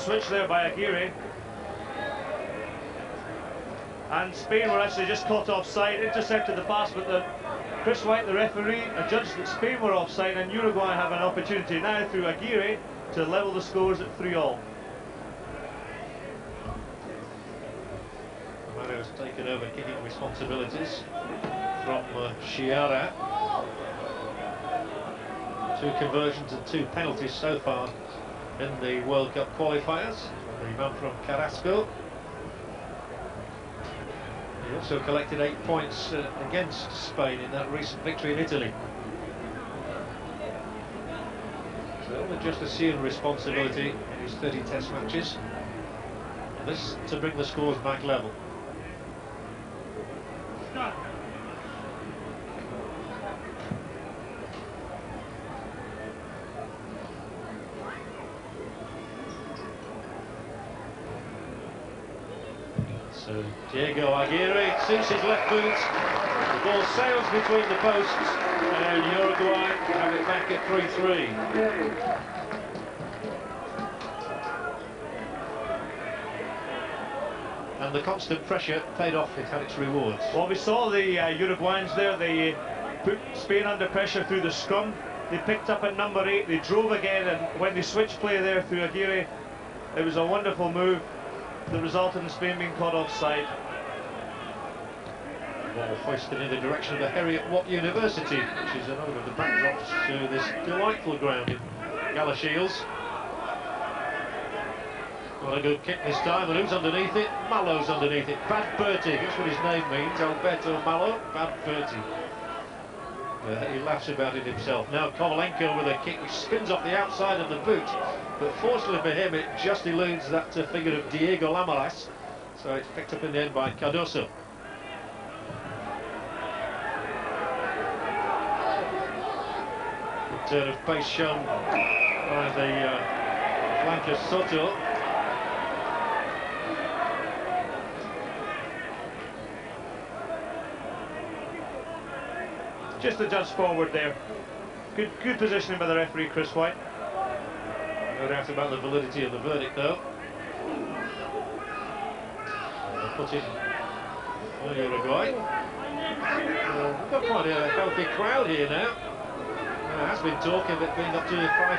switch there by Aguirre. And Spain were actually just caught offside, intercepted the pass, but Chris White, the referee, adjudged that Spain were offside, and Uruguay have an opportunity now through Aguirre to level the scores at 3-all. Romano's taken over kicking responsibilities from Chiara. 2 conversions and 2 penalties so far in the World Cup qualifiers. The man from Carrasco. He also collected 8 points against Spain in that recent victory in Italy. So they'll just assume responsibility in his 30 test matches. This to bring the scores back level. So Diego Aguirre suits his left boot, the ball sails between the posts, and Uruguay have it back at 3-3. And the constant pressure paid off, it had its rewards. Well, we saw the Uruguayans there, they put Spain under pressure through the scrum, they picked up at number 8, they drove again, and when they switched play there through Aguirre, it was a wonderful move that resulted in Spain being caught offside. Ball hoisted in the direction of the Heriot-Watt University, which is another of the backdrops to this delightful ground in Galashiels. What a good kick this time, and who's underneath it? Malo's underneath it. Bad Bertie, that's what his name means, Alberto Malo, Bad Bertie. He laughs about it himself. Now Kovalenko with a kick which spins off the outside of the boot, but fortunately for him it just eludes that figure of Diego Lamaras, so it's picked up in the end by Cardoso. Good turn of pace shown by the flanker Soto. Just a judge forward there. Good positioning by the referee, Chris White. No doubt about the validity of the verdict, though. Put in for Uruguay. We've got quite a healthy crowd here now. There has been talk of it being up to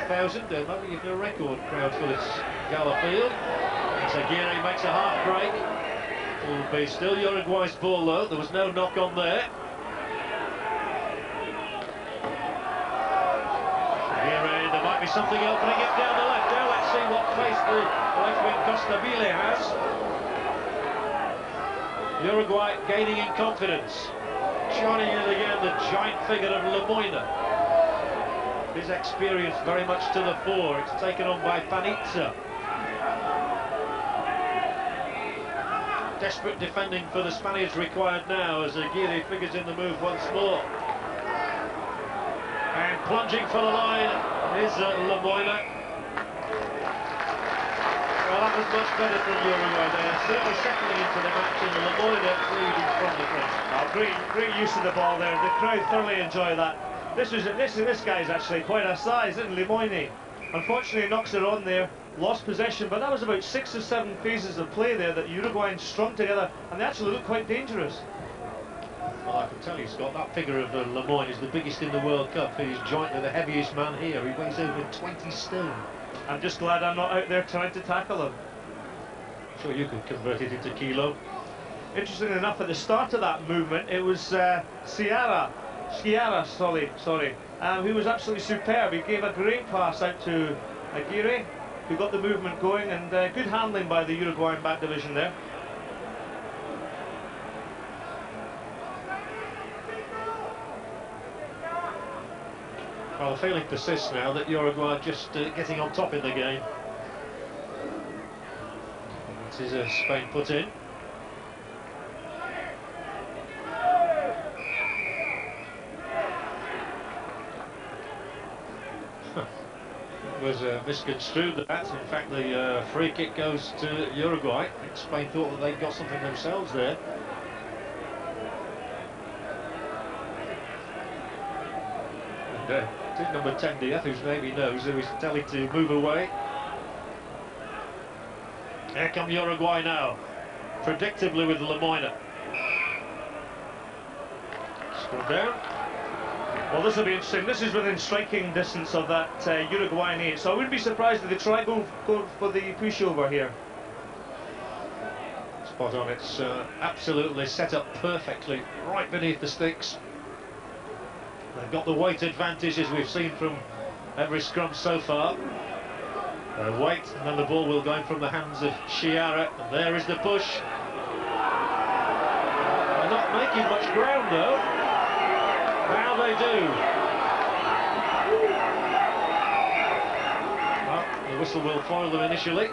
5,000. There might be a record crowd for this gala field. Aguirre makes a half break. It will be still Uruguay's ball, though. There was no knock on there. Something opening it down the left. Now let's see what face the left wing Costabile has. Uruguay gaining in confidence. Joining in again the giant figure of Lemoyne. His experience very much to the fore. It's taken on by Panizza. Desperate defending for the Spaniards required now as Aguirre figures in the move once more. And plunging for the line is Lemoyne. Well, that was much better from Uruguay there. Certainly settling into the match, and Lemoyne leading from the front. Great use of the ball there. The crowd thoroughly enjoy that. This guy's actually quite a size, isn't Lemoyne? Unfortunately, knocks it on there, lost possession, but that was about 6 or 7 phases of play there that Uruguayans strung together, and they actually looked quite dangerous. Well, I can tell you, Scott, that figure of Lemoyne is the biggest in the World Cup. He's jointly the heaviest man here. He weighs over 20 stone. I'm just glad I'm not out there trying to tackle him. I'm sure you could convert it into kilo. Interestingly enough, at the start of that movement, it was Sciarra, who was absolutely superb. He gave a great pass out to Aguirre, who got the movement going, and good handling by the Uruguayan back division there. Well, the feeling persists now that Uruguay are just getting on top in the game. This is Spain put in. It was misconstrued that. In fact, the free kick goes to Uruguay. I think Spain thought that they'd got something themselves there. And, I think number 10 Diaz, whose name he knows, who is telling to move away. Here come Uruguay now, predictably with Lemoyne. Scrum down. Well, this will be interesting. This is within striking distance of that Uruguayan 8, so I wouldn't be surprised if they try go for the pushover here. Spot on, it's absolutely set up perfectly, right beneath the sticks. They've got the weight advantage, as we've seen from every scrum so far. Weight, and then the ball will go in from the hands of Chiara, and there is the push. They're not making much ground though. Now they do. Well, the whistle will foil them initially.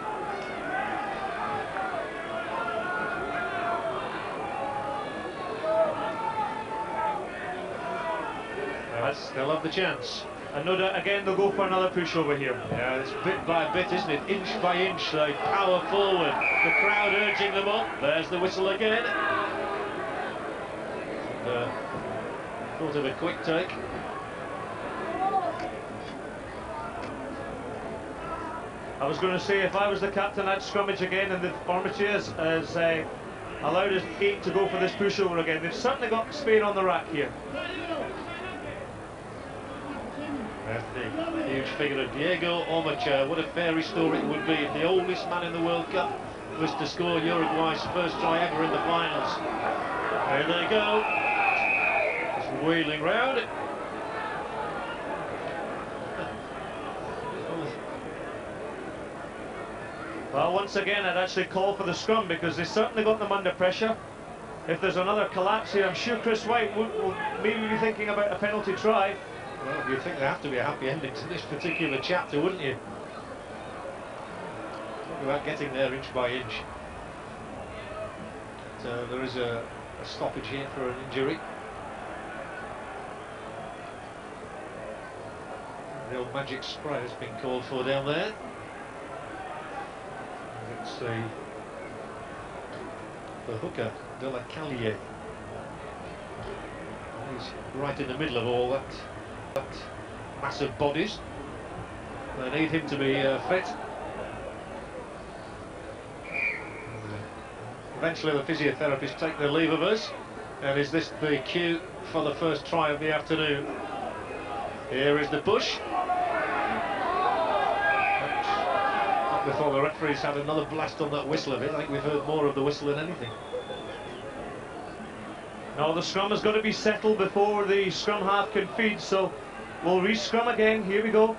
They'll have the chance. And no doubt again they'll go for another pushover here. Yeah, it's bit by bit, isn't it? Inch by inch they power forward. The crowd urging them on. There's the whistle again. And, thought of a quick take. I was going to say, if I was the captain, I'd scrummage again, and the Armatiers has allowed his 8 to go for this pushover again. They've certainly got Spain on the rack here. The huge figure of Diego Omacha. What a fairy story it would be if the oldest man in the World Cup was to score Uruguay's first try ever in the finals. There they go. Just wheeling round. Well, once again, I'd actually call for the scrum because they certainly got them under pressure. If there's another collapse here, I'm sure Chris White will maybe be thinking about a penalty try. Well, you'd think there have to be a happy ending to this particular chapter, wouldn't you? Talk about getting there inch by inch. But, there is a stoppage here for an injury. The old magic spray has been called for down there. It's the hooker, De La Callier. He's right in the middle of all that massive bodies. They need him to be fit. Eventually the physiotherapists take their leave of us, and is this the cue for the first try of the afternoon? Here is the push. Not before the referee's had another blast on that whistle of it. I think we've heard more of the whistle than anything. No, the scrum has got to be settled before the scrum half can feed, so we'll re-scrum again. Here we go.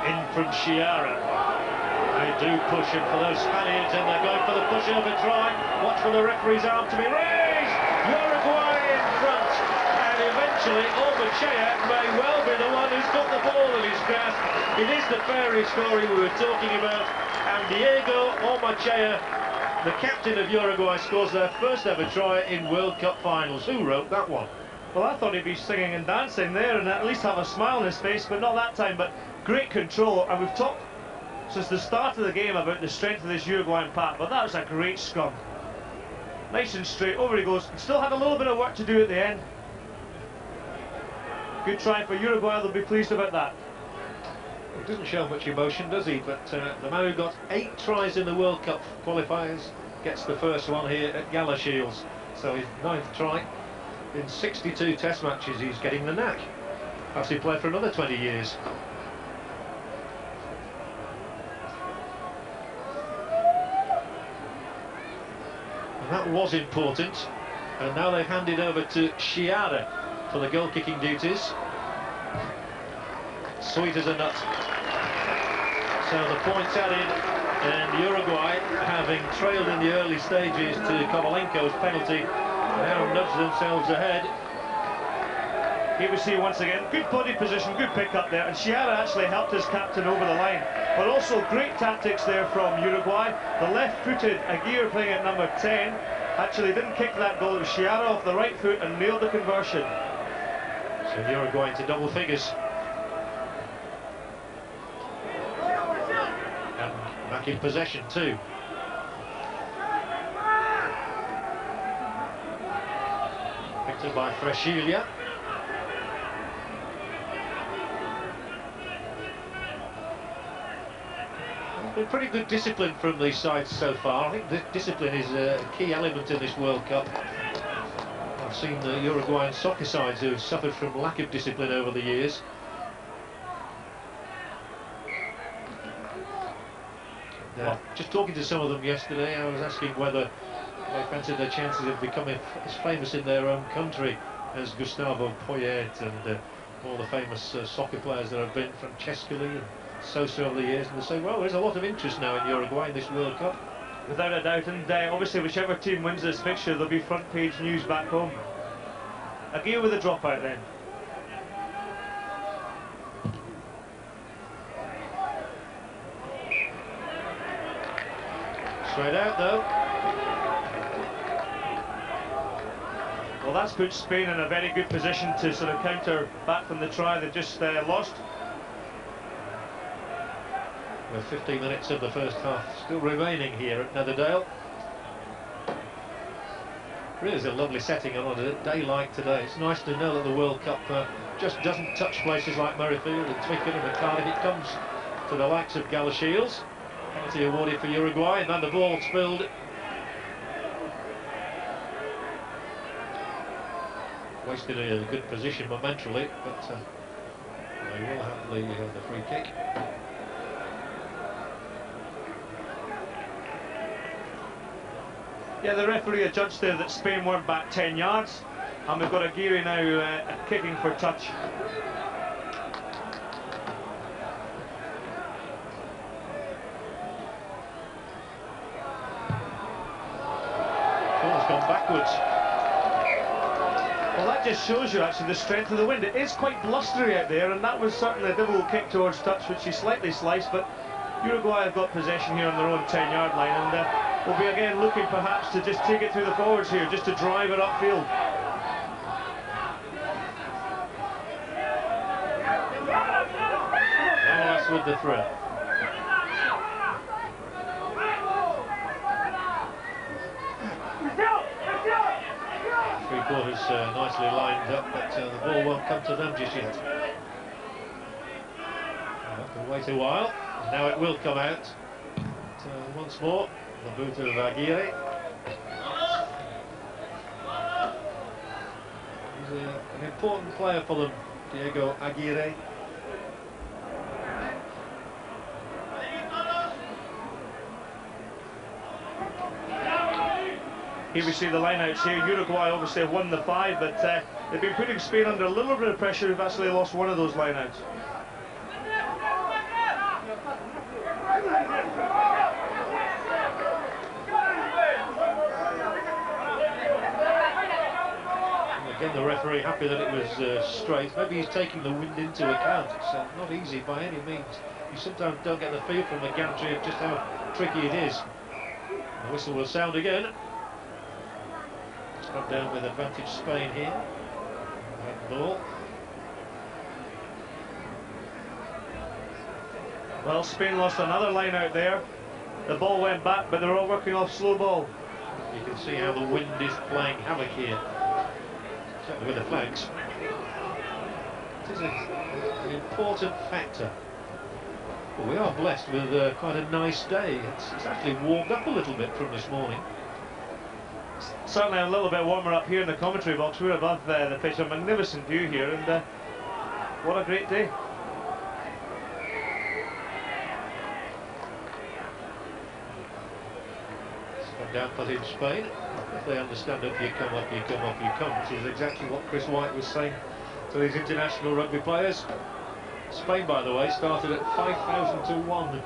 In from Chiara. They do push him for those Spaniards, and they're going for the pushover try. Watch for the referee's arm to be raised. Uruguay in front, and eventually Ormachea may well be the one who's got the ball in his grasp. It is the fairy story we were talking about, and Diego Ormachea, the captain of Uruguay, scores their first ever try in World Cup finals. Who wrote that one? Well, I thought he'd be singing and dancing there and at least have a smile on his face, but not that time. But great control, and we've talked since the start of the game about the strength of this Uruguayan pack, but that was a great scrum. Nice and straight, over he goes. Still had a little bit of work to do at the end. Good try for Uruguay, they'll be pleased about that. He doesn't show much emotion, does he? But the man who got 8 tries in the World Cup qualifiers gets the first one here at Galashiels. So his 9th try in 62 test matches. He's getting the knack. Perhaps he'll play for another 20 years. And that was important. And now they've handed over to Chiara for the goal-kicking duties. Sweet as a nut. So the points added, and Uruguay, having trailed in the early stages to Kovalenko's penalty, now nudge themselves ahead. Here we see once again, good body position, good pick up there, and Chiara actually helped his captain over the line. But also great tactics there from Uruguay. The left-footed Aguirre, playing at number 10, actually didn't kick that goal. It was Chiara off the right foot and nailed the conversion. So Uruguay into double figures. And back in possession too. Picked up by Been pretty good discipline from these sides so far. I think the discipline is a key element in this World Cup. I've seen the Uruguayan soccer sides who have suffered from lack of discipline over the years. Just talking to some of them yesterday, I was asking whether they fancied their chances of becoming as famous in their own country as Gustavo Poyet and all the famous soccer players that have been from Chescoli and Sosa over the years. And they say, well, there's a lot of interest now in Uruguay in this World Cup. Without a doubt, and obviously whichever team wins this fixture, there'll be front page news back home. Aguirre with a dropout then. Straight out though. Well, that's put Spain in a very good position to sort of counter back from the try they just lost. With 15 minutes of the first half still remaining here at Netherdale. Really is a lovely setting on a day like today. It's nice to know that the World Cup just doesn't touch places like Murrayfield and Twickenham and Cardiff. It comes to the likes of Galashiels. Penalty awarded for Uruguay, and then the ball spilled. Wasted a good position momentarily, but they will have the free kick. Yeah, the referee adjudged there that Spain weren't back 10 yards, and we've got Aguirre now kicking for touch. Ball's gone backwards. Well, that just shows you actually the strength of the wind. It is quite blustery out there, and that was certainly a double kick towards touch, which he slightly sliced, but Uruguay have got possession here on their own 10-yard line, and will be again looking perhaps to just take it through the forwards here, just to drive it upfield. That's with the throw. Three-quarters nicely lined up, but the ball won't come to them just yet. We'll have to wait a while. Now it will come out. But, once more, the boot of Aguirre. He's an important player for them, Diego Aguirre. Here we see the line-outs here. Uruguay obviously have won the 5, but they've been putting Spain under a little bit of pressure. We've actually lost one of those line-outs. Again, the referee happy that it was straight. Maybe he's taking the wind into account. It's not easy by any means. You sometimes don't get the feel from the gantry of just how tricky it is. The whistle will sound again. Come down with advantage Spain here. Ball. Well, Spain lost another line out there. The ball went back, but they're all working off slow ball. You can see how the wind is playing havoc here. Certainly with the flags. It is an important factor. Well, we are blessed with quite a nice day. It's actually warmed up a little bit from this morning. Certainly a little bit warmer up here in the commentary box. We're above the pitch. A magnificent view here, and what a great day. Down put in Spain. If they understand that you come up, you come up, you come, which is exactly what Chris White was saying to these international rugby players. Spain, by the way, started at 5,000 to 1.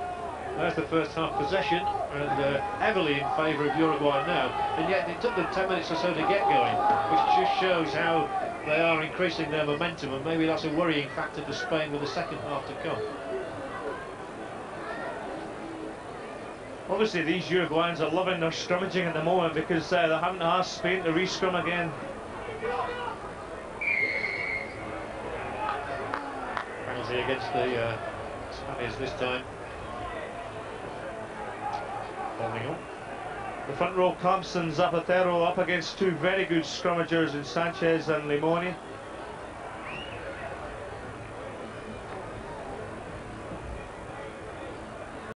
There's the first half possession, and heavily in favour of Uruguay now. And yet it took them 10 minutes or so to get going, which just shows how they are increasing their momentum, and maybe that's a worrying factor for Spain with the second half to come. Obviously these Uruguayans are loving their scrummaging at the moment, because they're having to ask Spain to re-scrum again. Penalty against the Spaniards this time. Holding on. The front row, Campson, Zapatero up against two very good scrummagers in Sanchez and Limoni.